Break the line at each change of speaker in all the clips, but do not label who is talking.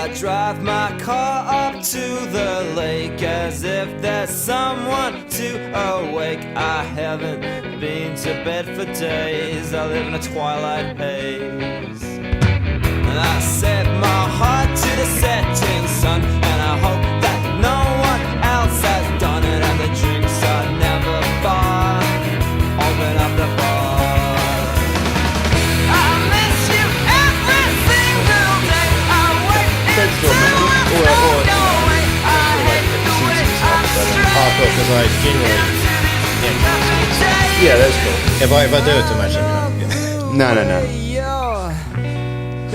I drive my car up to the lake as if there's someone to awake. I haven't been to bed for days, I live in a twilight haze. And I set my heart to the setting sun, and I hope that no one else has done it. And the drinks are never far, open up the bar. I miss you every single day. I wait until I'm no way. I hate the way I'm straight.
Because I generally
Yeah, that's cool.
if I do it too much, let me know.
No.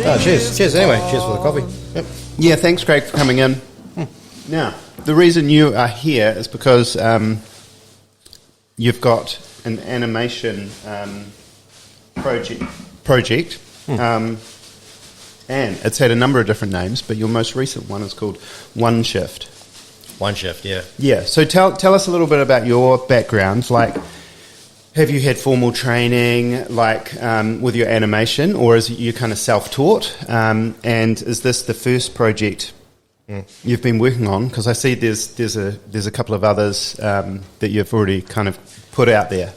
Oh, cheers. Anyway, cheers for the coffee. Yep.
Yeah, thanks, Craig, for coming in. Now, the reason you are here is because you've got an animation project, and it's had a number of different names, but your most recent one is called Oneshift.
Oneshift, yeah.
Yeah, so tell us a little bit about your background. Like, have you had formal training, like with your animation, or is you kind of self-taught? And is this the first project you've been working on? Because I see there's a couple of others that you've already kind of put out there.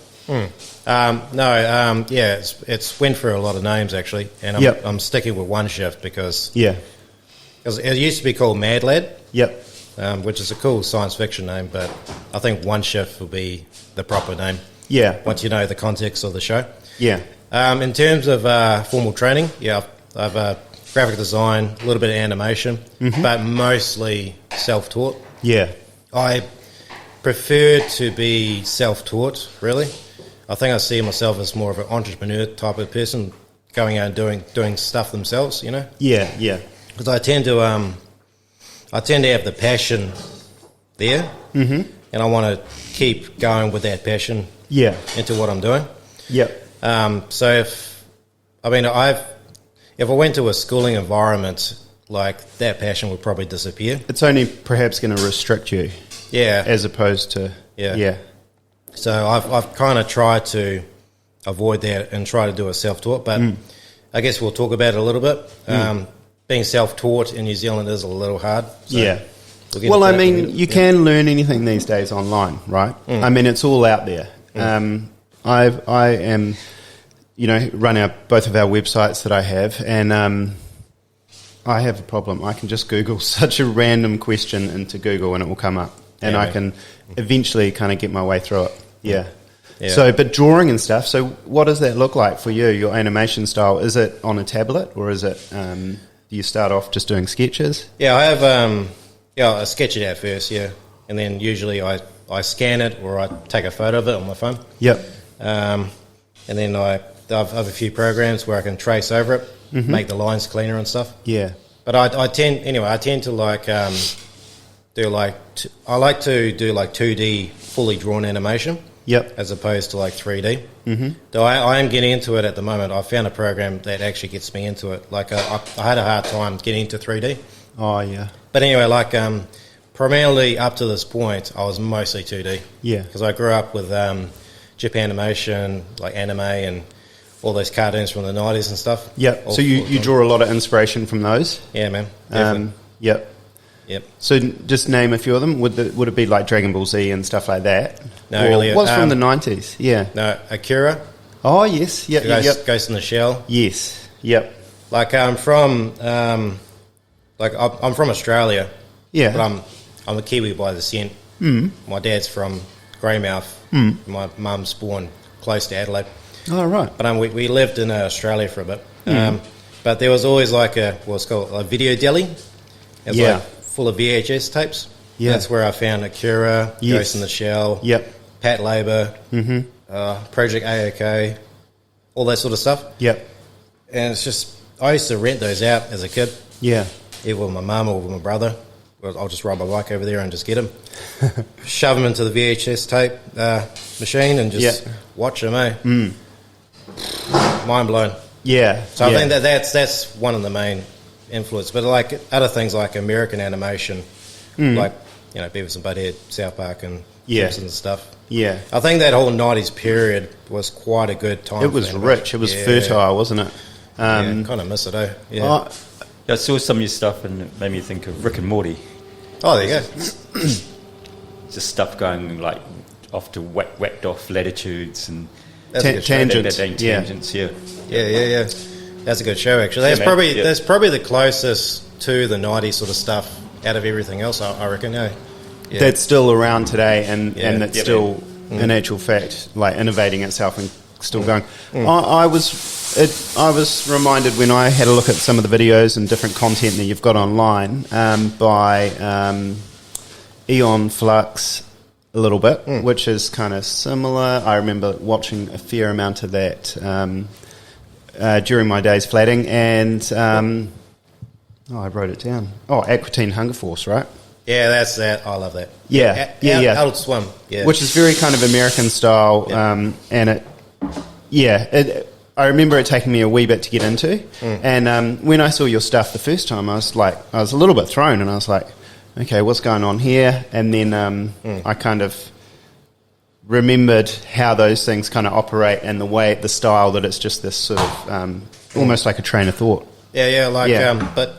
It's went through a lot of names actually, and I'm sticking with Oneshift because it used to be called Mad Lad.
Yep.
Which is a cool science fiction name, but I think Oneshift will be the proper name.
Yeah.
Once you know the context of the show.
Yeah.
In terms of formal training, I've graphic design, a little bit of animation, but mostly self-taught.
Yeah.
I prefer to be self-taught, really. I think I see myself as more of an entrepreneur type of person, going out and doing stuff themselves, you know?
Yeah, yeah.
Because I tend to have the passion there, and I want to keep going with that passion into what I'm doing.
Yep.
So if I went to a schooling environment, like that passion would probably disappear.
It's only perhaps going to restrict you.
Yeah.
As opposed to... Yeah.
So I've kind of tried to avoid that and try to do a self-taught, but I guess we'll talk about it a little bit. Being self-taught in New Zealand is a little hard. So
yeah. Well, I mean, you can learn anything these days online, right? I mean, it's all out there. I am, run both of our websites that I have, and I have a problem. I can just Google such a random question into Google and it will come up, and I can eventually kind of get my way through it. Yeah. So, but drawing and stuff, so what does that look like for you, your animation style? Is it on a tablet, or is it, do you start off just doing sketches?
Yeah, I have, I sketch it out first, and then usually I scan it or I take a photo of it on my phone.
Yep.
And then I have a few programs where I can trace over it, make the lines cleaner and stuff.
Yeah.
But I tend to like I like to do like 2D fully drawn animation.
Yep.
As opposed to like 3D. Though I am getting into it at the moment. I found a program that actually gets me into it. Like I had a hard time getting into 3D.
Oh, yeah.
But anyway, like primarily up to this point, I was mostly 2D.
Yeah.
Because I grew up with Japan animation, like anime and all those cartoons from the 90s and stuff.
Yep. So you draw a lot of inspiration from those?
Yeah, man. Definitely.
Yep. So just name a few of them. Would it be like Dragon Ball Z and stuff like that?
No, really.
What's from the 90s? Yeah.
No, Akira.
Oh, yes. Yep.
Ghost in the Shell.
Yes. Yep.
Like I'm from Australia.
Yeah.
But I'm a Kiwi by descent. My dad's from Greymouth. My mum's born close to Adelaide.
Oh, right.
But we lived in Australia for a bit. But there was always like what's called a video deli. It's like full of VHS tapes. Yeah. That's where I found Akira, Ghost in the Shell, Pat Labor, Project AOK, all that sort of stuff.
Yep.
And it's just, I used to rent those out as a kid.
Yeah.
Either with my mum or with my brother. I'll just ride my bike over there and just get them. Shove them into the VHS tape machine and just watch them, Mind blown.
Yeah.
So I think that's one of the main influence. But like other things like American animation, like, Beavis and Butthead, South Park and Simpsons and stuff.
Yeah.
I think that whole 90s period was quite a good time.
It was rich. It was fertile, wasn't it?
I kind of miss it, Yeah.
I saw some of your stuff and it made me think of Rick and Morty.
Oh, there you go.
Just stuff going like off to whacked off latitudes and
tangents.
Tangents, yeah.
Yeah. That's a good show, actually. That's probably the closest to the 90s sort of stuff out of everything else, I reckon. Yeah.
That's still around today, and that's still, in actual fact, like innovating itself and still going. I was reminded when I had a look at some of the videos and different content that you've got online by Eon Flux a little bit, which is kind of similar. I remember watching a fair amount of that during my days flatting, and I wrote it down. Aquatine Hunger Force, right?
Yeah, that's that. I love that.
Yeah.
Adult Swim. Yeah,
which is very kind of American style, and I remember it taking me a wee bit to get into, and when I saw your stuff the first time, I was a little bit thrown, and I was like, okay, what's going on here? And then I kind of remembered how those things kind of operate and the style that it's just this sort of almost like a train of thought.
But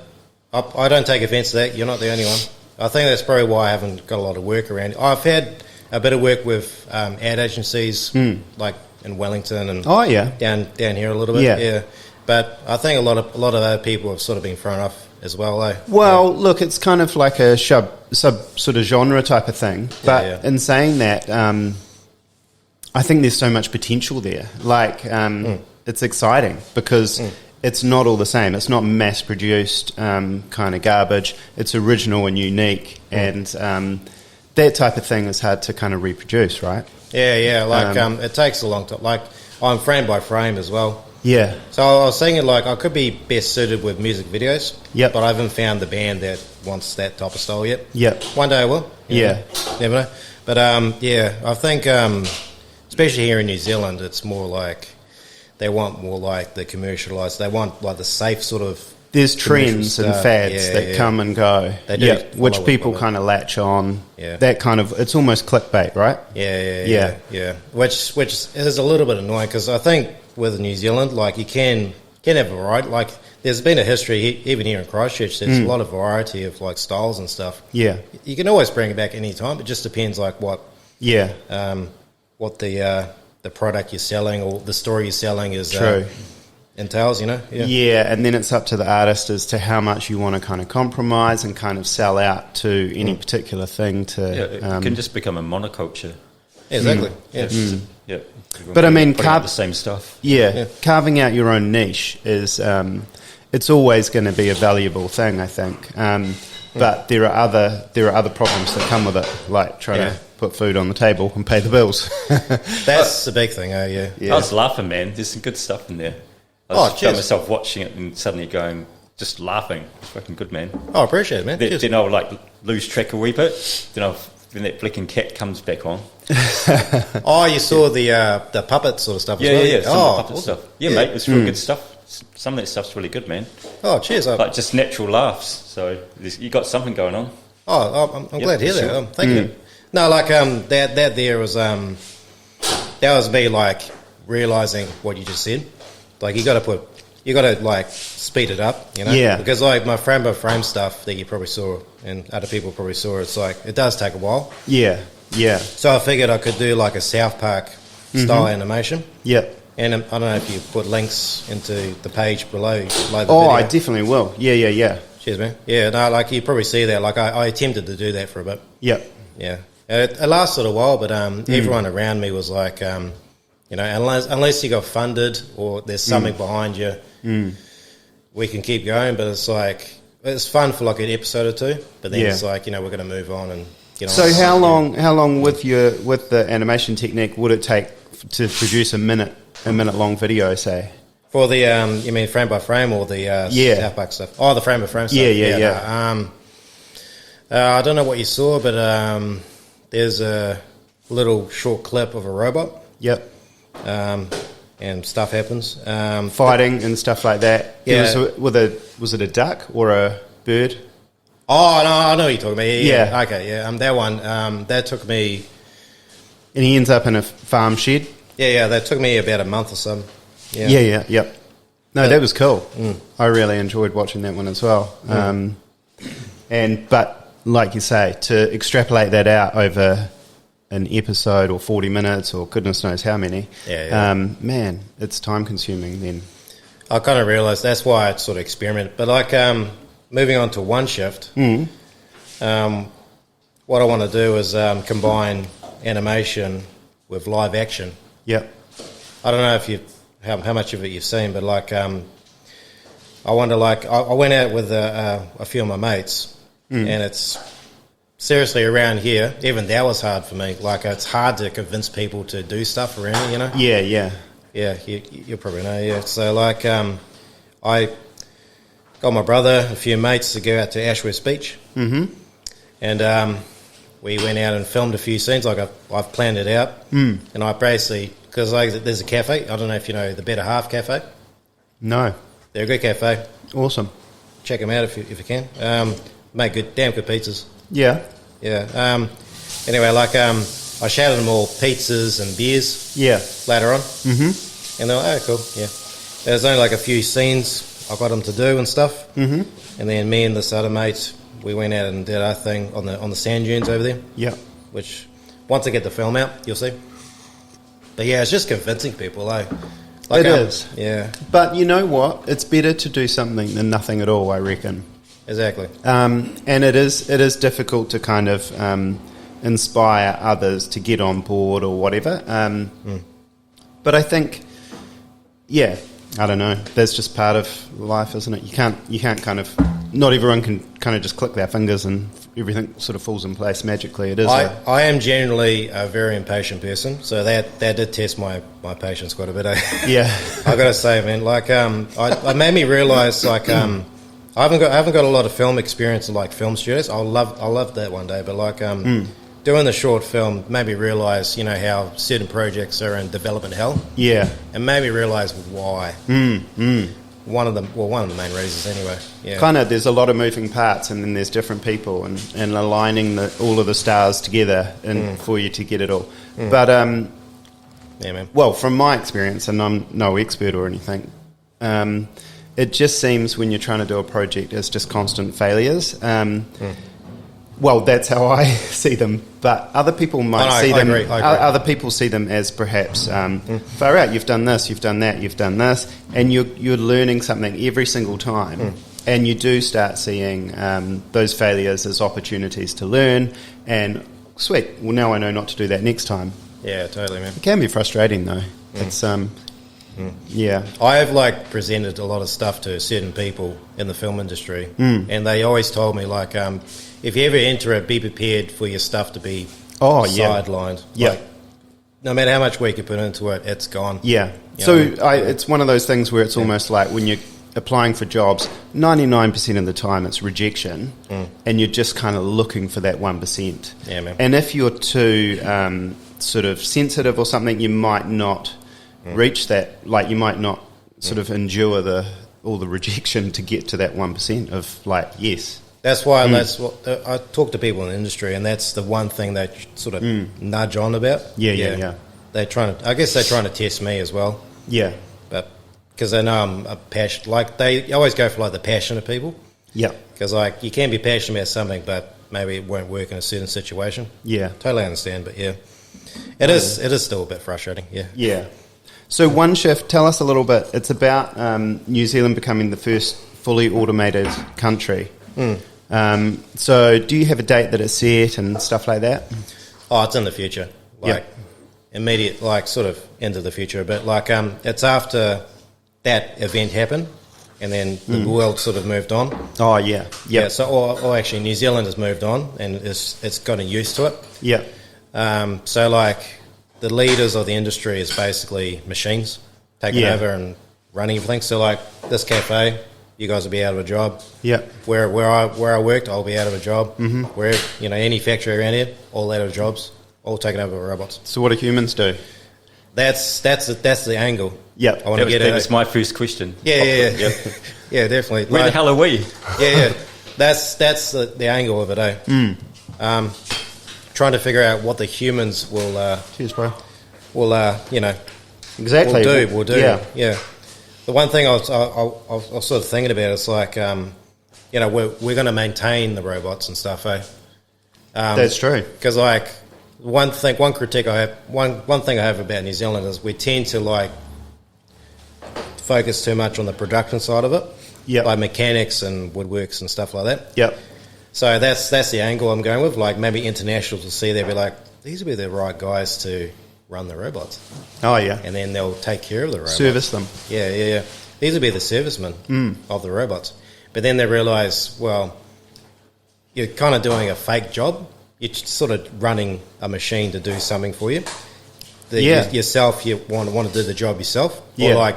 I don't take offence to that. You're not the only one. I think that's probably why I haven't got a lot of work around. I've had a bit of work with ad agencies, like in Wellington and down here a little bit. Yeah. But I think a lot of other people have sort of been thrown off as well, though.
Well, look, it's kind of like a sub sort of genre type of thing. But in saying that, I think there's so much potential there. Like, it's exciting because it's not all the same. It's not mass-produced kind of garbage. It's original and unique, and that type of thing is hard to kind of reproduce, right?
Yeah. Like, it takes a long time. Like, I'm frame by frame as well.
Yeah.
So I was thinking, like, I could be best suited with music videos.
Yep.
But I haven't found the band that wants that type of style yet.
Yep.
One day I will.
Yeah.
Never know. But, I think, especially here in New Zealand, it's more like they want more like the commercialised. They want, like, the safe sort of...
There's trends and fads that come and go.
They do.
Which people kind of latch on.
Yeah.
That kind of... It's almost clickbait, right?
Yeah. Which is a little bit annoying because I think with New Zealand, like, you can have variety. Like, there's been a history, even here in Christchurch, there's a lot of variety of, like, styles and stuff. Yeah. You can always bring it back any time. It just depends, like, what the product you're selling or the story you're selling is entails, you know?
Yeah, and then it's up to the artist as to how much you want to kind of compromise and kind of sell out to any particular thing to...
it can just become a monoculture.
Exactly.
But I mean,
the same stuff.
Carving out your own niche is it's always going to be a valuable thing, I think. But there are other problems that come with it, like trying to put food on the table and pay the bills.
That's the big thing. I
was laughing, man. There's some good stuff in there. I found myself watching it and suddenly going, just laughing. It's fucking good, man.
Oh, I appreciate it, man.
Then I'll like lose track a wee bit. Then that flicking cat comes back on.
You saw the puppet sort of stuff as well?
Yeah. Some of the puppet stuff. Yeah, mate, it's real good stuff. Some of that stuff's really good, man.
Oh, cheers.
Like just natural laughs. So you got something going on.
Oh, I'm glad to hear that. Thank you. No, like that there was that was me like realising what you just said. Like you got to like speed it up, you know?
Yeah.
Because like my frame by frame stuff that you probably saw and other people probably saw, it's like it does take a while.
Yeah.
So I figured I could do like a South Park style animation.
Yep.
And I don't know if you put links into the page below the video.
I definitely will. Yeah.
Cheers, man. Yeah, no, like you probably see that. Like I attempted to do that for a bit.
Yep.
Yeah. It lasted a while, but everyone around me was like, you know, unless you got funded or there's something behind you, we can keep going. But it's like it's fun for like an episode or two, but then it's like, you know, we're going to move on and get on.
So how long with the animation technique would it take to produce a minute long video, say?
For the you mean frame by frame or the South Park stuff? Oh, the frame by frame stuff.
Yeah.
I don't know what you saw, but there's a little short clip of a robot.
Yep.
And stuff happens.
Fighting and stuff like that.
Yeah.
Was it a duck or a bird?
Oh, no, I know what you're talking about.
Yeah.
Okay, yeah. That one, that took me...
And he ends up in a farm shed?
Yeah, that took me about a month or so.
Yep. No, that was cool. I really enjoyed watching that one as well. But like you say, to extrapolate that out over an episode or 40 minutes or goodness knows how many, man, it's time consuming then.
I kind of realised that's why I sort of experiment. But like moving on to Oneshift, what I want to do is combine animation with live action.
Yep.
I don't know if how much of it you've seen, but like I wonder, like I went out with a few of my mates, and it's seriously around here. Even that was hard for me. Like it's hard to convince people to do stuff around here, you know.
Yeah.
You probably know. Yeah. So like I got my brother, a few mates to go out to Ashworth Beach, and we went out and filmed a few scenes. Like I've planned it out, and I basically. Because like, there's a cafe. I don't know if you know the Better Half Cafe.
No.
They're a good cafe.
Awesome.
Check them out if you can. Make damn good pizzas.
Yeah.
Yeah. Anyway, like I shouted them all pizzas and beers.
Yeah.
Later on. Mm-hmm. And they're like, oh, cool. Yeah. There's only like a few scenes I got them to do and stuff. Mm-hmm. And then me and this other mate, we went out and did our thing on the sand dunes over there.
Yeah.
Which once I get the film out, you'll see. But yeah, it's just convincing people, like
it is.
Yeah.
But you know what? It's better to do something than nothing at all, I reckon.
Exactly.
And it is difficult to kind of inspire others to get on board or whatever. But I think, yeah, I don't know. That's just part of life, isn't it? You can't kind of, not everyone can kind of just click their fingers and everything sort of falls in place magically. It is.
I am generally a very impatient person, so that did test my patience quite a bit.
Yeah,
I got to say, man, like I made me realise like I haven't got a lot of film experience in like film studios. I'll love that one day, but like doing the short film made me realise, you know, how certain projects are in development hell.
Yeah,
and made me realise why. One of the main reasons, anyway. Yeah.
Kind of, there's a lot of moving parts, and then there's different people, and aligning all of the stars together, for you to get it all. But
yeah, man.
Well, from my experience, and I'm no expert or anything, it just seems when you're trying to do a project, it's just constant failures. Well, that's how I see them, but other people might see them. I agree. Other people see them as perhaps far out. You've done this, you've done that, you've done this, and you're learning something every single time. And you do start seeing those failures as opportunities to learn. And sweet, well, now I know not to do that next time.
Yeah, totally, man.
It can be frustrating though. It's yeah.
I have like presented a lot of stuff to certain people in the film industry, and they always told me like, if you ever enter it, be prepared for your stuff to be sidelined.
Yeah.
Like, no matter how much work you put into it, it's gone.
Yeah.
You
So
know?
it's one of those things where it's almost like when you're applying for jobs, 99% of the time it's rejection, and you're just kind of looking for that 1%.
Yeah, man.
And if you're too sort of sensitive or something, you might not reach that. Like you might not sort of endure all the rejection to get to that 1% of like, yes.
That's why that's what I talk to people in the industry, and that's the one thing they sort of nudge on about.
Yeah.
They're trying to. I guess they're trying to test me as well.
Yeah.
But because they know I'm a passion. Like they always go for like the passionate people.
Yeah.
Because like you can be passionate about something, but maybe it won't work in a certain situation.
Yeah.
Totally understand, but yeah, it is. It is still a bit frustrating. Yeah.
Yeah. So Oneshift, tell us a little bit. It's about New Zealand becoming the first fully automated country. So do you have a date that it's set and stuff like that?
Oh, it's in the future. Like immediate, like sort of into the future. But like it's after that event happened, and then the world sort of moved on.
Oh, yeah. Yep.
Yeah. So, or actually, New Zealand has moved on, and it's gotten used to it.
Yeah.
So like the leaders of the industry is basically machines taking over and running everything. So like this cafe, you guys will be out of a job.
Yeah.
Where I worked, I'll be out of a job. Mm-hmm. Where any factory around here, all out of jobs, all taken over by robots.
So what do humans do?
That's the angle.
Yeah.
I want to get
that was my first question.
Yeah. Yeah, definitely.
Where the hell are we?
Yeah. That's the angle of it, eh? Trying to figure out what the humans will.
Cheers, bro.
Will
Exactly.
We'll do. Yeah. the one thing I was sort of thinking about is like, you know, we're going to maintain the robots and stuff, eh?
That's true.
Because like one thing I have about New Zealand is we tend to like focus too much on the production side of it, like mechanics and woodworks and stuff like that.
Yep.
So that's the angle I'm going with. Like maybe internationals will see that, be like, these will be the right guys to run the robots.
Oh yeah.
And then they'll take care of the robots.
Service them.
Yeah. These will be the servicemen of the robots. But then they realise, well, you're kind of doing a fake job. You're sort of running a machine to do something for you. Yourself, you want to do the job yourself.
Yeah.
Or like,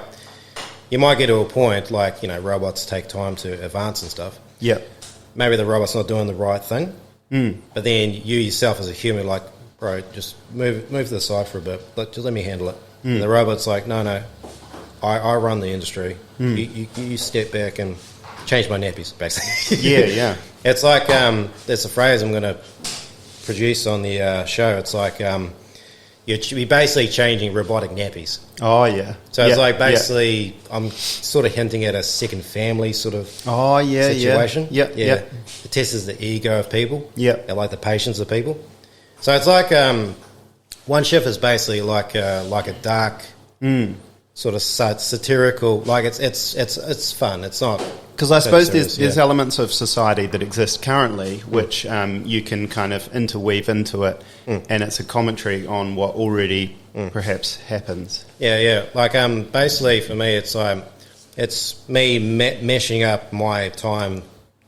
you might get to a point, like, you know, robots take time to advance and stuff.
Yeah.
Maybe the robot's not doing the right thing. But then you yourself as a human, like, bro, just move to the side for a bit. Just let me handle it. And the robot's like, no, I run the industry. You step back and change my nappies, basically.
Yeah.
It's like, there's a phrase I'm going to produce on the show. It's like, you're basically changing robotic nappies.
Oh, yeah.
So it's like basically, I'm sort of hinting at a second family sort of situation.
Yeah.
It tests the ego of people.
Yeah.
And like the patience of people. So it's like, Oneshift is basically like a dark, sort of satirical, like it's fun. It's not,
because I suppose there's elements of society that exist currently which you can kind of interweave into it, and it's a commentary on what already perhaps happens.
Yeah. Like basically for me, it's me meshing up my time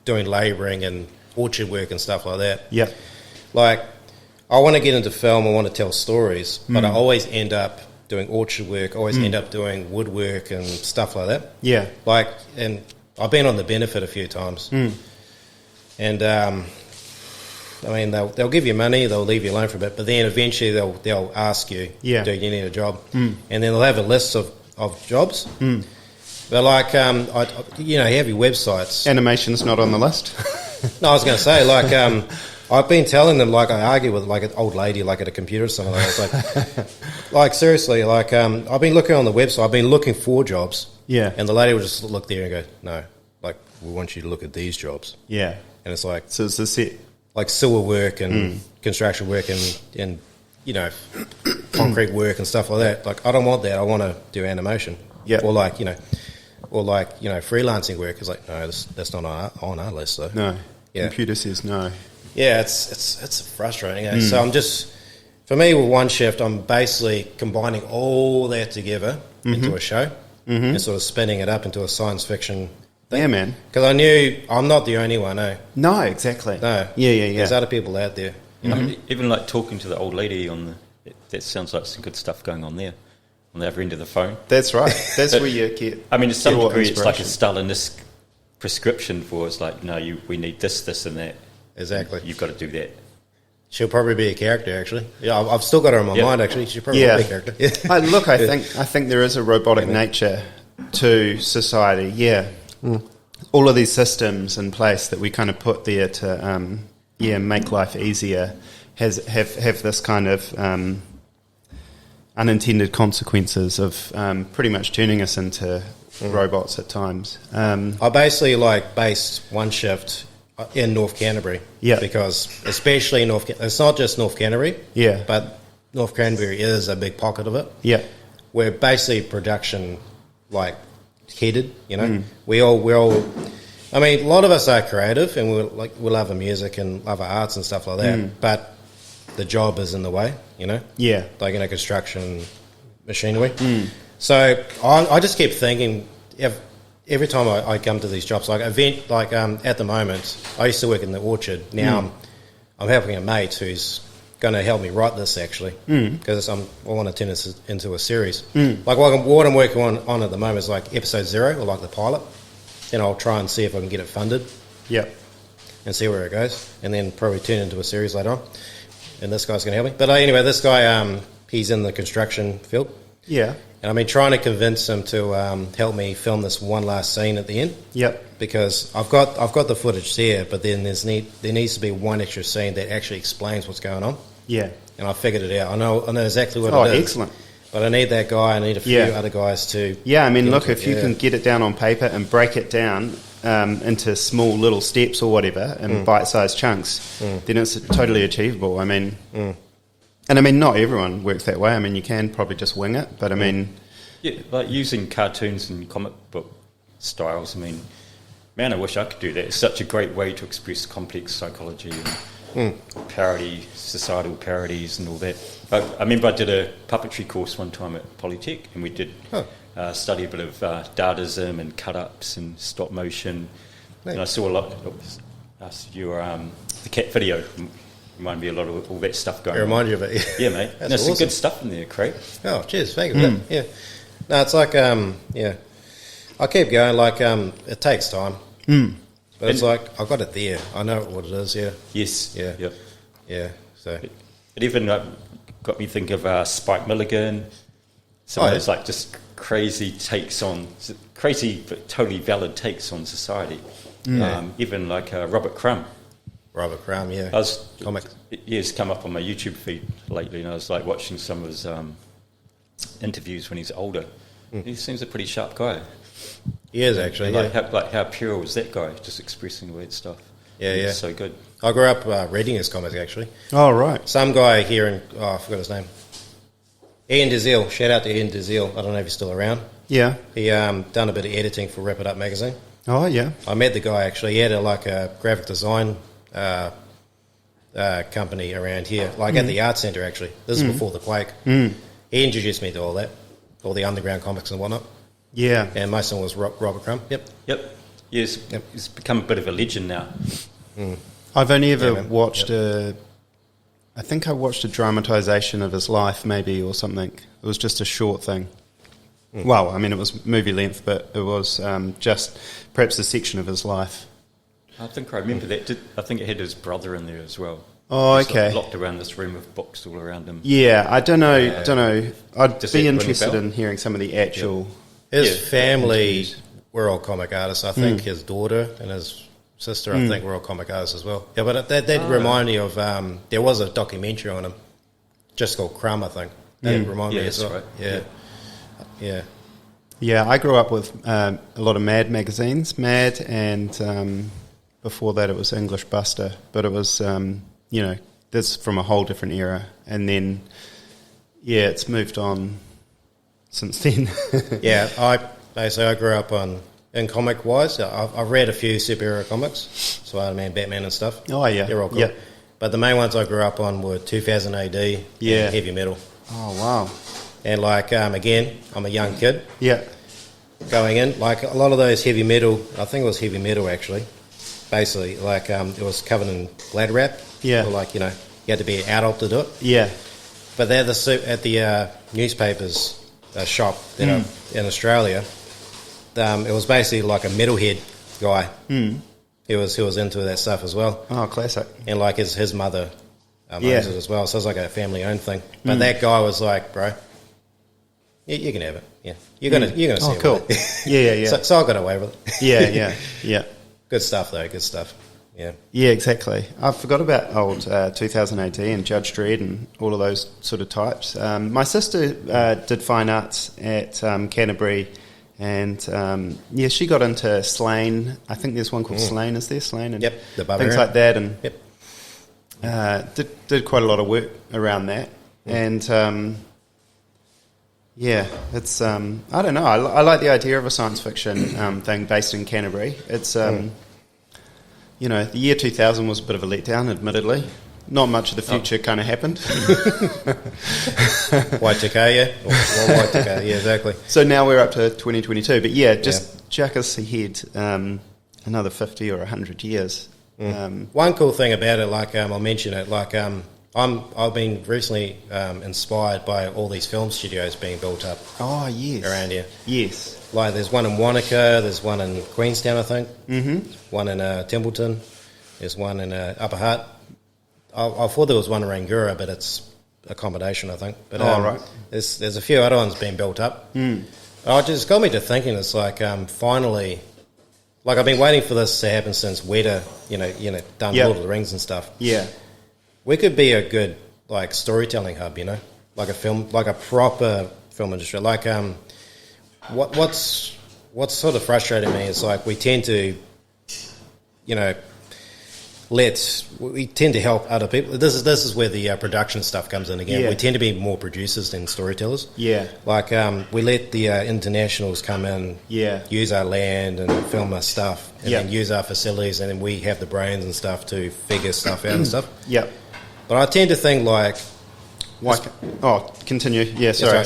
doing labouring and orchard work and stuff like that.
Yeah.
Like I want to get into film. I want to tell stories, but I always end up doing orchard work. I always end up doing woodwork and stuff like that.
Yeah.
Like, and I've been on the benefit a few times. And I mean, they'll give you money, they'll leave you alone for a bit, but then eventually they'll ask you, do you need a job? And then they'll have a list of jobs. But like, you have your websites.
Animation's not on the list.
No, I was going to say, like, I've been telling them, like, I argue with like an old lady, like at a computer or something like that. It's like seriously, like, I've been looking on the website, I've been looking for jobs. Yeah. And the lady will just look there and go, no, like, we want you to look at these jobs.
Yeah.
And it's like,
so it's the set,
like sewer work and construction work and concrete work and stuff like that. Like, I don't want that. I want to do animation.
Yeah.
Or like, freelancing work is like, no, that's not on our list, though.
No.
Yeah.
Computer says no.
Yeah, it's frustrating. Eh? So I'm just, for me with Oneshift, I'm basically combining all that together into a show and sort of spinning it up into a science fiction thing.
Yeah, man.
Because I knew I'm not the only one, eh?
No, exactly.
No.
Yeah.
There's other people out there.
Even like talking to the old lady that sounds like some good stuff going on there, on the other end of the phone.
That's right. That's where you get.
I mean, to some degree, it's like a Stalinist prescription for it's like, no, we need this, and that.
Exactly.
You've got to do that.
She'll probably be a character, actually. Yeah, I've still got her in my mind, actually. She'll probably be a character. Yeah.
Look, I think there is a robotic nature to society. Yeah. All of these systems in place that we kind of put there to make life easier have this kind of unintended consequences of pretty much turning us into robots at times.
I basically based Oneshift in North Canterbury, because especially in it's not just North Canterbury, but North Canterbury is a big pocket of it. We're basically production headed. We all. I mean, a lot of us are creative, and we love the music and love our arts and stuff like that. But the job is in the way, construction, machinery. So I just keep thinking every time I come to these jobs, at the moment, I used to work in the orchard. Now I'm helping a mate who's going to help me write this, actually, because I want to turn this into a series. What I'm working on at the moment is episode 0, or the pilot. Then I'll try and see if I can get it funded. And see where it goes, and then probably turn it into a series later on. And this guy's going to help me. But anyway, this guy, he's in the construction field. And I've been trying to convince him to help me film this one last scene at the end. Because I've got the footage there, but then there needs to be one extra scene that actually explains what's going on. And I figured it out. I know exactly what it is.
Excellent.
But I need that guy. I need a few other guys to.
Yeah, I mean, look, if you can get it down on paper and break it down into small little steps or whatever and bite-sized chunks, then it's totally achievable. I mean, and I mean, not everyone works that way. I mean, you can probably just wing it, but I mean,
yeah, like using cartoons and comic book styles. I mean, man, I wish I could do that. It's such a great way to express complex psychology and parody, societal parodies and all that. I remember I did a puppetry course one time at Polytech, and we did study a bit of Dadaism and cut-ups and stop motion. Nice. And I saw a lot of the cat video. Reminded me a lot of all that stuff going on.
It reminded you of it.
Yeah, mate.
That's
there's
awesome.
some good stuff in there, Craig.
Oh, cheers. Thank you. Yeah. No, it's like, I keep going. Like, it takes time. But it's like, I've got it there. I know what it is,
Yes.
Yeah.
Yep.
Yeah. So
it even got me think of Spike Milligan. Some of those like just crazy takes on, crazy but totally valid takes on society. Even like Robert Crumb.
Robert Crumb, yeah. Comic.
He's come up on my YouTube feed lately, and I was like watching some of his interviews when he's older. He seems a pretty sharp guy.
He is actually.
How pure was that guy, just expressing weird stuff?
Yeah.
So good.
I grew up reading his comics actually.
oh right,
Some guy here in I forgot his name. Ian Dazile. Shout out to Ian Dazile. I don't know if he's still around.
yeah,
He done a bit of editing for Wrap It Up magazine.
oh yeah,
I met the guy actually. He had a graphic design company around here, like at the art centre actually. This is before the quake. He introduced me to all that, all the underground comics and whatnot.
yeah.
And most of them was Robert Crumb. Yep.
Yes, he's become a bit of a legend now.
I've only ever
man.
watched I think I watched a dramatisation of his life, maybe, or something. It was just a short thing. Well, I mean, it was movie length, but it was just perhaps a section of his life.
I think I remember that. I think it had his brother in there as well.
Oh,
He's
okay.
locked around this room with books all around him.
Yeah, I don't know. I'd
Does
be
that ring a
interested
bell?
in hearing some of the actual.
His family were all comic artists. I think his daughter and his sister, I think, were all comic artists as well. Yeah, but that reminded me of, there was a documentary on him, just called Crumb, I think. That reminded me as well.
Right.
Yeah.
Yeah, I grew up with a lot of Mad magazines, Mad, and before that it was English Buster. But it was, this from a whole different era. And then, it's moved on since then.
Yeah, I grew up in comic-wise. I've read a few superhero comics, Spider-Man, Batman and stuff.
Oh, yeah.
They're all cool.
Yeah.
But the main ones I grew up on were 2000 AD and heavy metal.
Oh, wow.
And again, I'm a young kid.
Yeah.
Going in, like a lot of those heavy metal, I think it was heavy metal actually. Basically, it was covered in glad wrap.
Yeah.
Or you had to be an adult to do it.
Yeah.
But they're at the newspapers shop in Australia. It was basically like a metalhead guy. He was into that stuff as well.
Oh, classic.
And his mother owns it as well. So it's like a family owned thing. But that guy was like, bro, you can have it. Yeah, you're gonna see it.
Oh, cool. Yeah.
So I got away with it.
Yeah.
Good stuff though. Good stuff. Yeah.
Yeah, exactly. I forgot about old 2000 AD and Judge Dredd and all of those sort of types. My sister did fine arts at Canterbury, and she got into Slane. I think there's one called Slane. Is there Slane? And
Yep, the
things
Barbarian.
like that. And
Yep.
did quite a lot of work around that. And it's I don't know. I like the idea of a science fiction thing based in Canterbury. It's the year 2000 was a bit of a letdown, admittedly. Not much of the future kind of happened.
Y2K, yeah. Y2K, yeah, exactly.
So now we're up to 2022. But just chuck us ahead another 50 or 100 years.
One cool thing about it, I'll mention it, I've been recently inspired by all these film studios being built up
Oh, yes.
around here.
Yes.
There's one in Wanaka, there's one in Queenstown, I think. One in Templeton, there's one in Upper Hutt. I thought there was one in Rangoora, but it's accommodation, I think. But
right.
There's a few other ones being built up. It just got me to thinking. It's finally, I've been waiting for this to happen since Weta, done Lord of the Rings and stuff.
Yeah.
We could be a good storytelling hub, like a proper film industry. Like, what's sort of frustrating me is like we tend to, you know, we tend to help other people. This is where the production stuff comes in again.
Yeah.
We tend to be more producers than storytellers.
Yeah.
Like we let the internationals come in, use our land and film our stuff, and then use our facilities, and then we have the brains and stuff to figure stuff out and stuff.
Yep.
But I tend to think like,
continue. Yeah, sorry.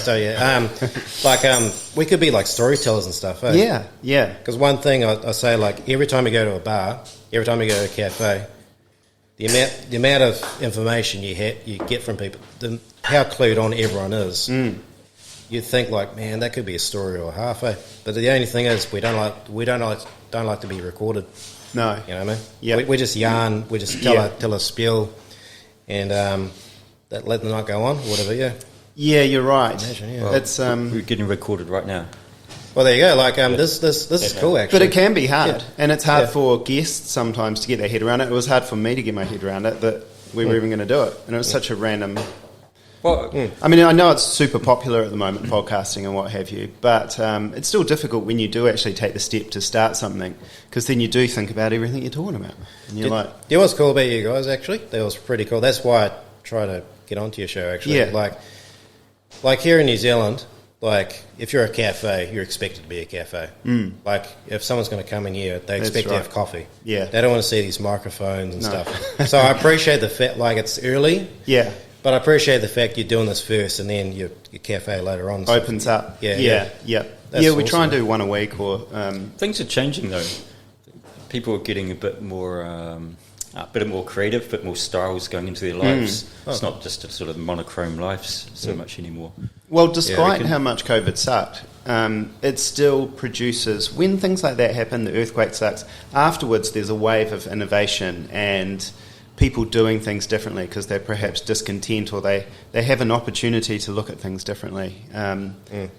We could be like storytellers and stuff. Eh?
Yeah, yeah.
Because one thing I say, like every time you go to a bar, every time you go to a cafe, the amount of information you get from people, how clued on everyone is, you think like, man, that could be a story or a half. Eh? But the only thing is, we don't like to be recorded.
No,
you know what I mean?
Yeah,
we just yarn, we just tell a spiel, and let the night go on, or whatever. Yeah.
Yeah, you're right.
Imagine,
Well,
it's
we're getting recorded right now.
Well, there you go. Like this is cool, actually.
But it can be hard, and it's hard for guests sometimes to get their head around it. It was hard for me to get my head around it that we were even going to do it, and it was such a random.
Well,
I mean, I know it's super popular at the moment, podcasting and what have you, but it's still difficult when you do actually take the step to start something, because then you do think about everything you're talking about, and you're like,
you know what's cool about you guys? Actually, that was pretty cool. That's why I try to get onto your show. Actually, like here in New Zealand. Like, if you're a cafe, you're expected to be a cafe. Like, if someone's going to come in here, they expect to have coffee.
Yeah.
They don't want to see these microphones and stuff. So I appreciate the fact, like, it's early.
Yeah.
But I appreciate the fact you're doing this first and then your cafe later on.
Opens up.
Yeah.
We
awesome.
try and do one a week or...
things are changing, though. People are getting a bit more creative, a bit more styles going into their lives. It's not just a sort of monochrome lives so much anymore.
Well, despite how much COVID sucked, it still produces, when things like that happen, the earthquake sucks, afterwards there's a wave of innovation and people doing things differently because they're perhaps discontent or they have an opportunity to look at things differently. And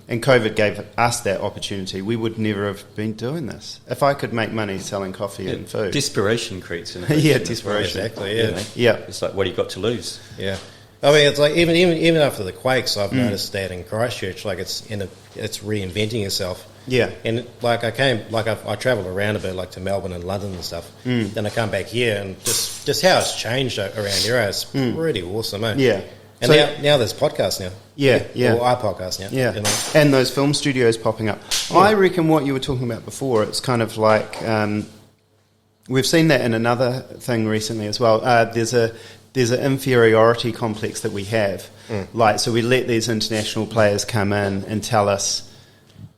COVID gave us that opportunity. We would never have been doing this. If I could make money selling coffee and food.
Desperation creates innovation.
Desperation.
Exactly,
It's like, what do you got to lose?
Yeah. I mean, it's like even after the quakes, I've noticed that in Christchurch, like it's reinventing itself.
Yeah.
And like I travelled around a bit, like to Melbourne and London and stuff. Then I come back here, and just how it's changed around here is pretty awesome, eh?
Yeah.
And now there's podcasts now.
Yeah.
Or our podcast now.
Yeah.
You know?
And those film studios popping up. I reckon what you were talking about before, it's kind of like we've seen that in another thing recently as well. There's an inferiority complex that we have. Like, so we let these international players come in and tell us,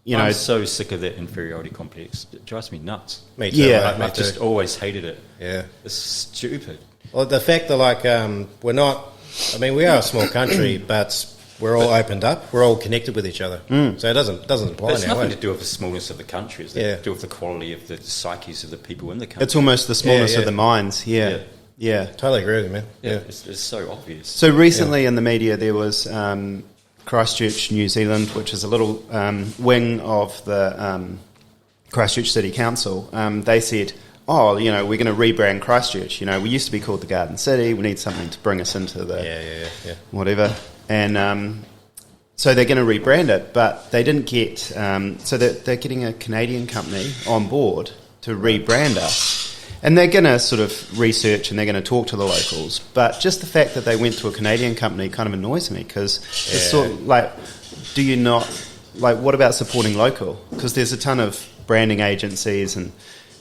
I'm so sick of that inferiority complex. It drives me nuts.
Me too.
Yeah.
Mate,
I've just always hated it.
Yeah.
It's stupid.
Well, the fact that like we're not. I mean, we are a small country, but we're all opened up. We're all connected with each other. So it doesn't apply
But it's
now.
nothing to do with the smallness of the country. It's to do with the quality of the psyches of the people in the country.
It's almost the smallness of the minds. Yeah.
Totally agree with you, man. Yeah.
It's so obvious.
So recently in the media there was Christchurch, New Zealand, which is a little wing of the Christchurch City Council. They said, we're going to rebrand Christchurch. We used to be called the Garden City. We need something to bring us into the whatever. And so they're going to rebrand it, but they didn't get... so they're getting a Canadian company on board to rebrand us. And they're going to sort of research and they're going to talk to the locals. But just the fact that they went to a Canadian company kind of annoys me because it's sort of like, do you not... Like, what about supporting local? Because there's a ton of branding agencies and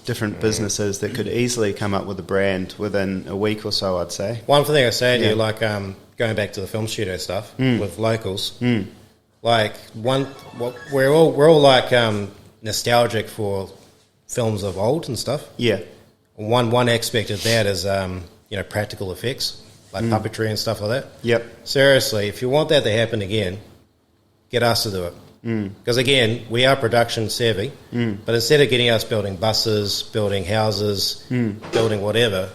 different businesses that could easily come up with a brand within a week or so, I'd say.
One thing I say to you, like going back to the film studio stuff with locals, like we're all like nostalgic for films of old and stuff.
Yeah.
One aspect of that is practical effects like puppetry and stuff like that.
Yep.
Seriously, if you want that to happen again, get us to do it. Because again, we are production savvy, but instead of getting us building buses, building houses, building whatever,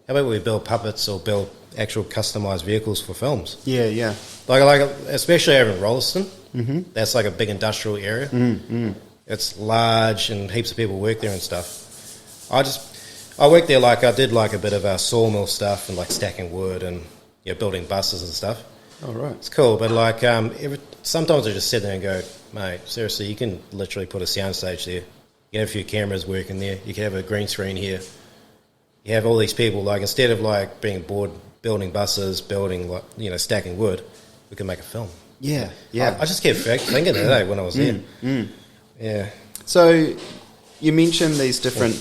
how about we build puppets or build actual customised vehicles for films?
Yeah.
Like especially over in Rolleston, that's like a big industrial area. It's large and heaps of people work there and stuff. I worked there, like I did like a bit of sawmill stuff and like stacking wood and building buses and stuff.
Oh, right.
It's cool, but like sometimes I just sit there and go, mate, seriously, you can literally put a soundstage there. You have a few cameras working there. You can have a green screen here. You have all these people, like, instead of like being bored building buses, building, like, you know, stacking wood, we can make a film.
Yeah, yeah.
I just kept thinking that when I was there. Yeah.
So you mentioned these different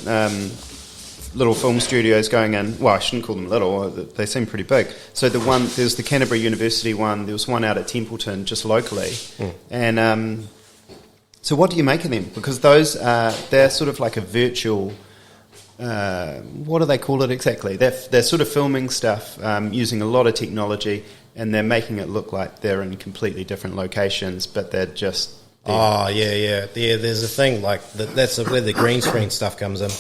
little film studios going in. Well, I shouldn't call them little. They seem pretty big. So there's the Canterbury University one. There was one out at Templeton, just locally. And so what do you make of them? Because those they're sort of like a virtual. What do they call it exactly? They're sort of filming stuff using a lot of technology, and they're making it look like they're in completely different locations, but they're just there.
Oh, yeah. There's a thing like that's where the green screen stuff comes in.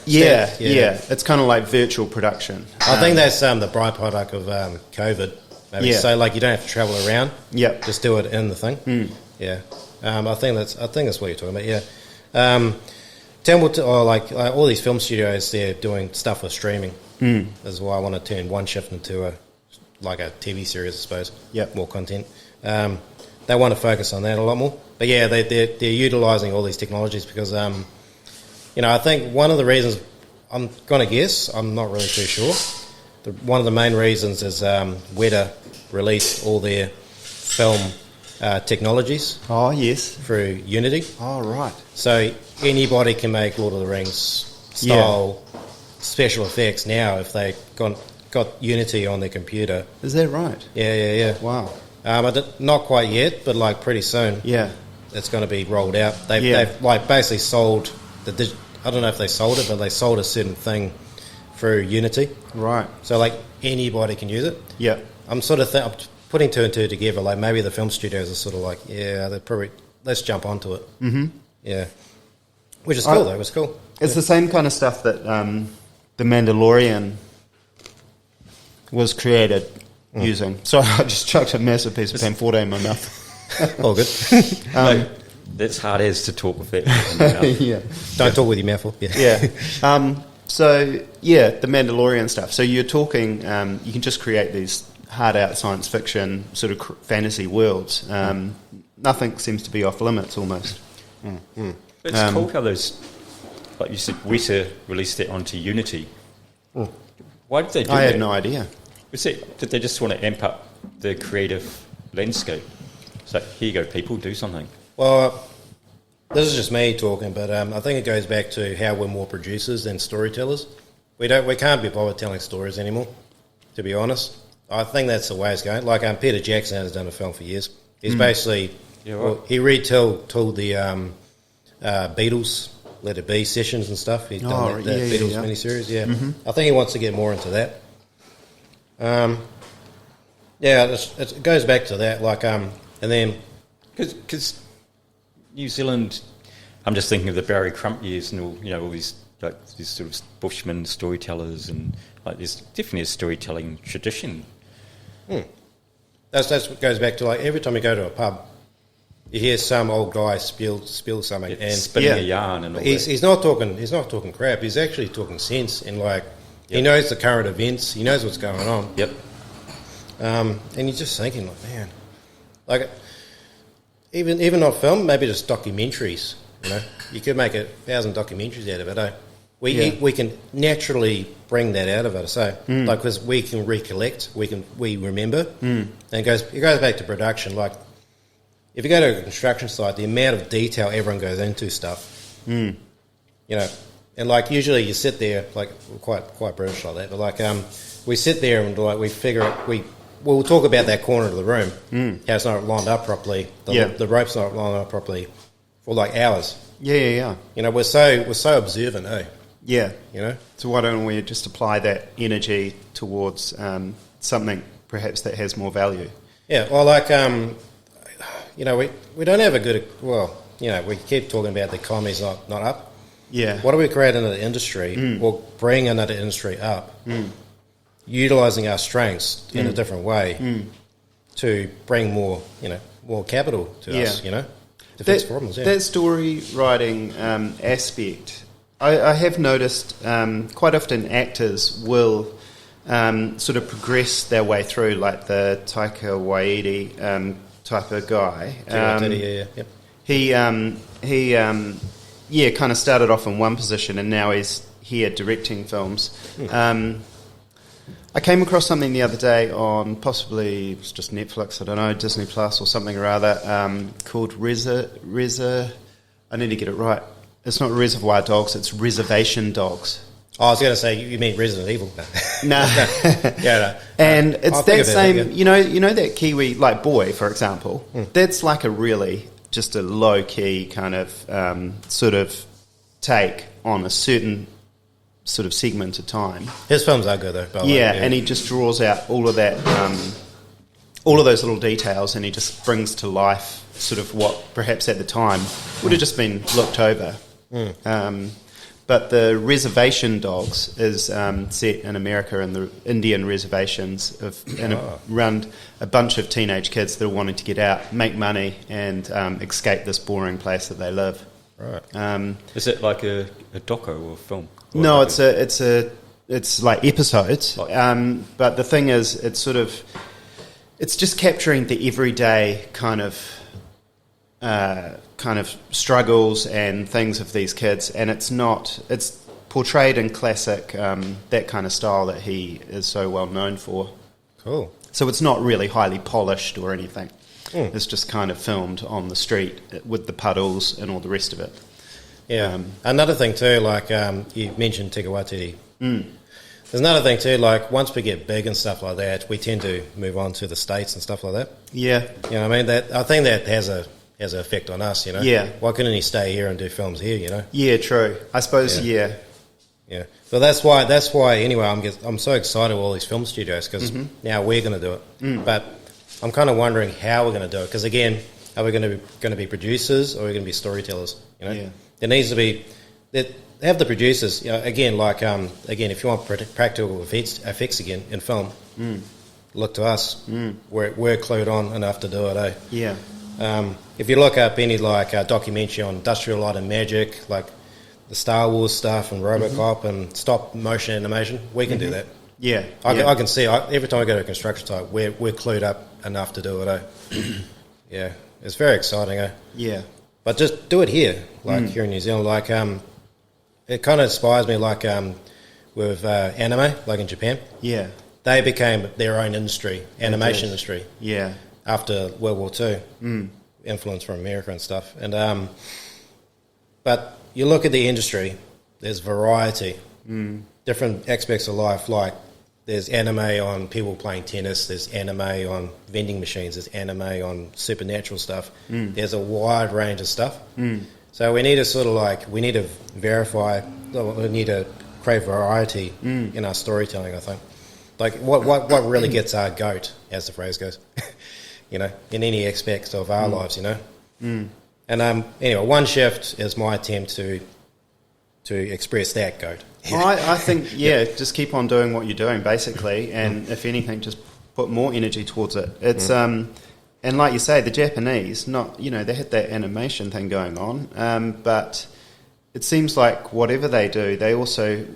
Yeah. It's kind of like virtual production.
I think that's the byproduct of COVID. Maybe.
Yeah.
So like you don't have to travel around.
Yep.
Just do it in the thing. Yeah. I think that's what you're talking about. Yeah. Templeton, like all these film studios, they're doing stuff with streaming. That's why I want to turn Oneshift into a TV series, I suppose.
Yep.
More content. They want to focus on that a lot more. But yeah, they're utilising all these technologies because, I think one of the reasons, I'm going to guess, I'm not really too sure, one of the main reasons is Weta released all their film technologies.
Oh, yes.
Through Unity.
Oh, right.
So anybody can make Lord of the Rings style special effects now if they got Unity on their computer.
Is that right?
Yeah.
Wow.
Not quite yet, but like pretty soon.
Yeah.
It's going to be rolled out. They've like basically sold I don't know if they sold it, but they sold a certain thing through Unity.
Right.
So like anybody can use it.
Yeah.
I'm sort of I'm putting two and two together. Like maybe the film studios are sort of like, they're probably let's jump onto it. Mm-hmm. Yeah. Which is cool though. It was cool.
It's the same kind of stuff that The Mandalorian was created using. So I just chucked a massive piece of pan-forte in my mouth.
All good.
That's hard as to talk with that.
Yeah.
Don't talk with your mouth full.
Yeah. The Mandalorian stuff. So you're talking, you can just create these hard-out science fiction sort of fantasy worlds. Nothing seems to be off limits almost.
It's cool how those, like you said, Weta released it onto Unity. Why did they do that?
I had no idea.
Did they just want to amp up the creative landscape? It's like, here you go, people, do something.
Well, this is just me talking, but I think it goes back to how we're more producers than storytellers. We can't be bothered telling stories anymore, to be honest. I think that's the way it's going. Like Peter Jackson has done a film for years. He's basically he retold the Beatles Let It Be sessions and stuff. He's done that Beatles miniseries. Yeah, I think he wants to get more into that. It goes back to that. Like and then
because New Zealand, I'm just thinking of the Barry Crump years and all these sort of Bushmen storytellers, and like there's definitely a storytelling tradition.
That's what goes back to like every time you go to a pub, you hear some old guy spill something and
spinning a yarn and all that.
He's not talking crap. He's actually talking sense and like he knows the current events. He knows what's going on.
Yep.
And you're just thinking like, man, like even not film, maybe just documentaries. You could make 1,000 documentaries out of it. We can naturally bring that out of it. So like because we can recollect, we remember, and it goes back to production. Like if you go to a construction site, the amount of detail everyone goes into stuff, and like usually you sit there like we're quite British like that, but like we sit there and like we figure it. We'll talk about that corner of the room, how it's not lined up properly, the rope's not lined up properly, for like hours.
Yeah.
We're so observant, eh?
Yeah. So why don't we just apply that energy towards something perhaps that has more value? Yeah.
Well, like we don't have a good. Well, we keep talking about the economy's not up.
Yeah.
What do we create another industry? Or bring another industry up? Utilising our strengths in a different way to bring more capital to us, to fix problems. Yeah.
That story writing aspect, I have noticed quite often actors will sort of progress their way through, like the Taika Waititi type of guy. He kind of started off in one position, and now he's here directing films. I came across something the other day on possibly it's just Netflix, I don't know, Disney Plus or something or other, called I need to get it right. It's not Reservoir Dogs, it's Reservation Dogs.
Oh, I was going to say, you mean Resident Evil?
No.
No.
And it's that same, you know that Kiwi, like Boy, for example, that's like a really, just a low-key kind of sort of take on a certain sort of segment of time.
His films are good, though. By the way.
And he just draws out all of that, all of those little details, and he just brings to life sort of what perhaps at the time would have just been looked over. But the Reservation Dogs is set in America in the Indian reservations around a bunch of teenage kids that are wanting to get out, make money, and escape this boring place that they live.
Right. Is it like a doco or a film? Or
no,
like
it's like episodes. But the thing is, it's just capturing the everyday kind of struggles and things of these kids, and it's portrayed in classic that kind of style that he is so well known for.
Cool.
So it's not really highly polished or anything. It's just kind of filmed on the street with the puddles and all the rest of it.
Yeah. Another thing too, like you mentioned Taika Waititi. There's another thing too, like once we get big and stuff like that, we tend to move on to the States and stuff like that.
Yeah.
You know what I mean? I think that has an effect on us, you know?
Yeah.
Why couldn't he stay here and do films here, you know?
Yeah, true. I suppose, yeah.
But that's why anyway, I'm so excited with all these film studios, because now we're going to do it. But I'm kind of wondering how we're going to do it, because again, are we going to be producers, or are we going to be storytellers, you know?
Yeah.
There needs to be... Have the producers, you know, again, if you want practical effects again in film, look to us. We're clued on enough to do it, eh?
Yeah.
If you look up any documentary on industrial light and magic, like the Star Wars stuff and RoboCop and stop motion animation, we can do that.
Yeah.
I can see every time I go to a construction site, we're clued up enough to do it, eh? Yeah, it's very exciting, eh?
Yeah.
But just do it here, here in New Zealand. Like, it kind of inspires me, like with anime, like in Japan.
Yeah.
They became their own industry, animation industry.
Yeah.
After World War II, influence from America and stuff. And but you look at the industry, there's variety, different aspects of life. Like there's anime on people playing tennis, there's anime on vending machines, there's anime on supernatural stuff. There's a wide range of stuff. So we need to we need to create variety in our storytelling, I think. Like what really gets our goat, as the phrase goes, you know, in any aspects of our lives, you know. And anyway, Oneshift is my attempt to express that goat.
I think, just keep on doing what you're doing, basically, and if anything, just put more energy towards it. It's and like you say, the Japanese, they had that animation thing going on, but it seems like whatever they do, they also,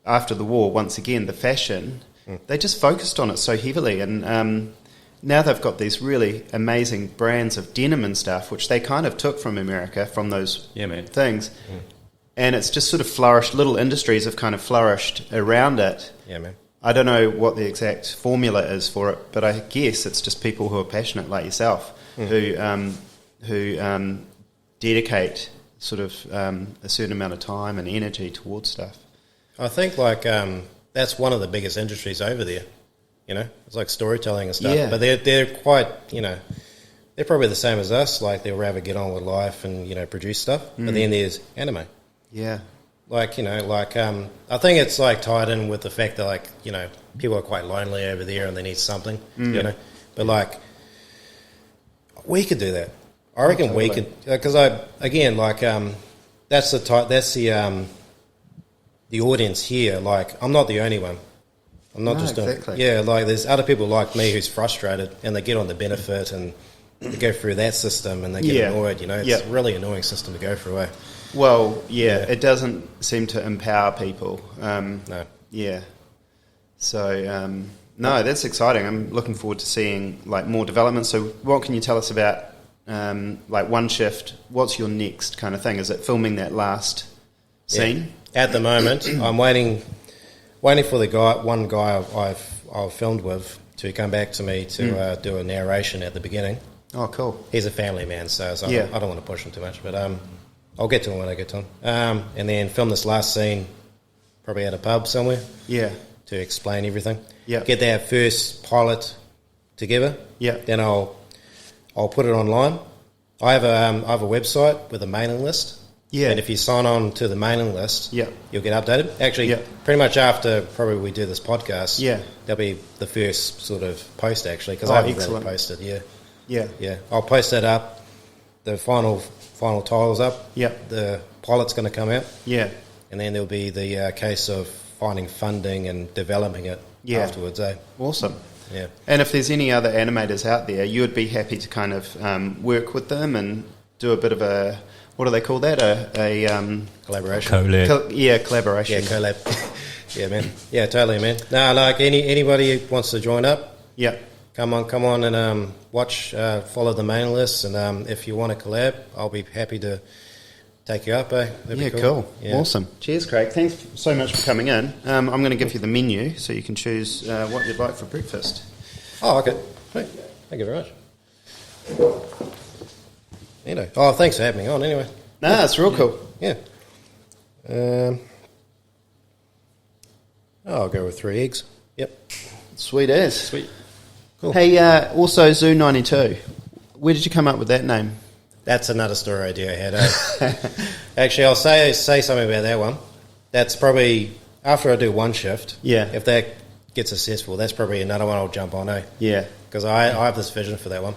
after the war, once again, the fashion, they just focused on it so heavily, and now they've got these really amazing brands of denim and stuff, which they kind of took from America, from those things. And it's just sort of flourished. Little industries have kind of flourished around it.
Yeah, man.
I don't know what the exact formula is for it, but I guess it's just people who are passionate like yourself who dedicate sort of a certain amount of time and energy towards stuff.
I think that's one of the biggest industries over there. You know, it's like storytelling and stuff.
Yeah.
But they're quite, you know, they're probably the same as us. Like they'll rather get on with life and, you know, produce stuff. But then there's anime.
Yeah.
Like, you know, I think it's tied in with the fact that you know, people are quite lonely over there and they need something, you know. But we could do that. I reckon we could, because that's the audience here. Like, I'm not the only one. I'm not just doing
exactly.
Yeah, there's other people like me who's frustrated and they get on the benefit and they go through that system and they get annoyed, you know. It's a really annoying system to go through, eh?
Well, it doesn't seem to empower people.
No.
Yeah. So, no, that's exciting. I'm looking forward to seeing like more development. So what can you tell us about like Oneshift? What's your next kind of thing? Is it filming that last scene?
Yeah. At the moment, I'm waiting for the one guy I've filmed with to come back to me to do a narration at the beginning.
Oh, cool.
He's a family man, so I don't want to push him too much, but I'll get to him when I get to him. And then film this last scene, probably at a pub somewhere.
Yeah.
To explain everything.
Yeah.
Get that first pilot together.
Yeah.
Then I'll put it online. I have a website with a mailing list.
Yeah.
And if you sign on to the mailing list,
yeah,
you'll get updated. Actually, pretty much after probably we do this podcast, that'll be the first sort of post actually, because I haven't really posted. Yeah. I'll post that up. The final tile's up.
Yeah.
The pilot's going to come out.
Yeah.
And then there'll be the case of finding funding and developing it afterwards.
Awesome.
Yeah.
And if there's any other animators out there, you would be happy to kind of work with them and do a bit of a, what do they call that? A
collaboration.
Collaboration.
Yeah, collab. Yeah, man. Yeah, totally, man. No, like anybody who wants to join up.
Yeah.
Come on, and watch, follow the mailing list, and if you want to collab, I'll be happy to take you up. That'd be
cool. Yeah. Awesome. Cheers, Craig. Thanks so much for coming in. I'm going to give you the menu so you can choose what you'd like for breakfast.
Oh, okay. Thank you very much. Oh, thanks for having me on. Anyway,
it's real cool.
Yeah. I'll go with 3 eggs. Yep.
Sweet as.
Sweet. Cool.
Hey, also Zoo 92. Where did you come up with that name?
That's another story idea I had. Actually, I'll say something about that one. That's probably after I do Oneshift.
Yeah.
If that gets successful, that's probably another one I'll jump on.
Yeah.
Because I have this vision for that one.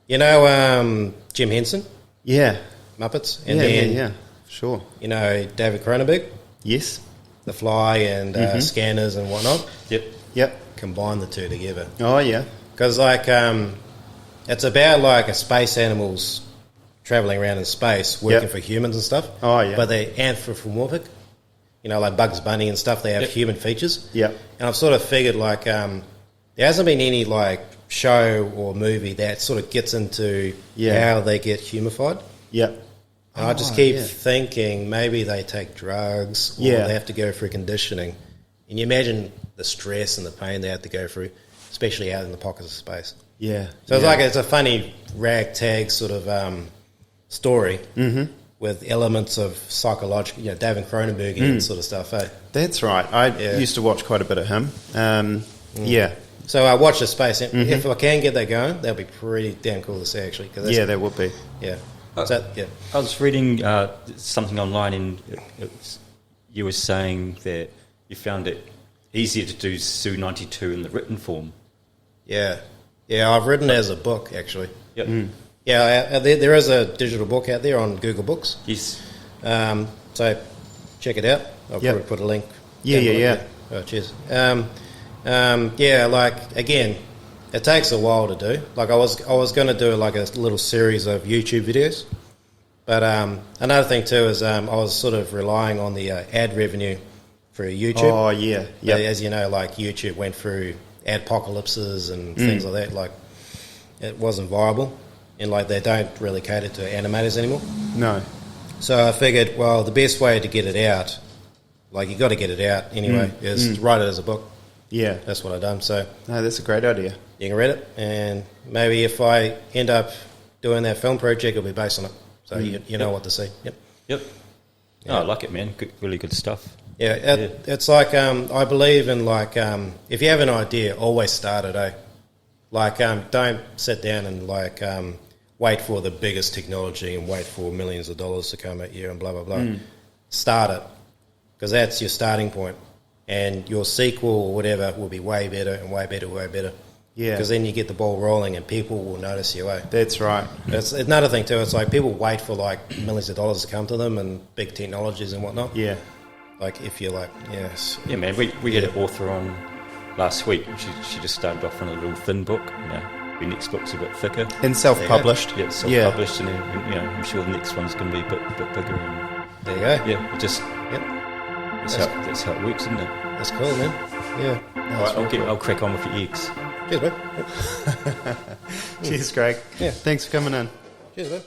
You know, Jim Henson.
Yeah.
Muppets.
And then, sure.
You know, David Cronenberg.
Yes.
The Fly and Scanners and whatnot.
Yep.
Combine the two together.
Oh, yeah.
Because, like, it's about, like, a space animals travelling around in space, working for humans and stuff.
Oh, yeah.
But they're anthropomorphic. You know, like Bugs Bunny and stuff, they have human features.
Yeah.
And I've sort of figured, like, there hasn't been any, like, show or movie that sort of gets into how they get humified.
Yeah.
And I just keep thinking maybe they take drugs or they have to go through conditioning. And you imagine the stress and the pain they have to go through, especially out in the pockets of space.
Yeah.
So it's like it's a funny ragtag sort of story with elements of psychological, you know, David Cronenberg and sort of stuff.
That's right. I used to watch quite a bit of him. Yeah.
So I watch the space. If I can get that going, that'd be pretty damn cool to see, actually.
That would be.
Yeah.
I was reading something online, and you were saying that you found it easier to do Zoo 92 in the written form.
Yeah. Yeah, I've written it as a book, actually.
Yep.
Yeah, there is a digital book out there on Google Books.
Yes.
So check it out. I'll probably put a link.
Yeah.
Oh, cheers. Like, again, it takes a while to do. Like, I was going to do like a little series of YouTube videos, but another thing too is I was sort of relying on the ad revenue for YouTube.
Oh yeah, yeah.
As you know, like YouTube went through adpocalypses and things like that. Like, it wasn't viable, and like they don't really cater to animators anymore.
No.
So I figured, well, the best way to get it out, like you got to get it out anyway, is to write it as a book.
Yeah,
that's what I've done. So
no, that's a great idea.
You can read it, and maybe if I end up doing that film project, it'll be based on it. So you know what to see. Yep.
Yeah. Oh, I like it, man. Good, really good stuff.
Yeah, it's like I believe in like if you have an idea, always start it. Like don't sit down and like wait for the biggest technology and wait for millions of dollars to come at you and blah blah blah. Start it, because that's your starting point. And your sequel or whatever will be way better and way better, way better. Yeah. Because then you get the ball rolling and people will notice you.
That's right.
It's another thing too. It's like people wait for like millions of dollars to come to them and big technologies and whatnot.
Yeah.
Like if you're like, yes.
Yeah, man. We had an author on last week. She just started off on a little thin book. You know, the next book's a bit thicker.
And self-published.
Yeah, self-published, and then, you know, I'm sure the next one's going to be a bit bigger. And
there you go.
Yeah, it just.
Yep.
That's how it works, isn't it?
That's cool, man. Yeah.
All right, I'll crack on with your eggs.
Cheers, bro.
Cheers, Craig.
Yeah.
Thanks for coming in.
Cheers, bro.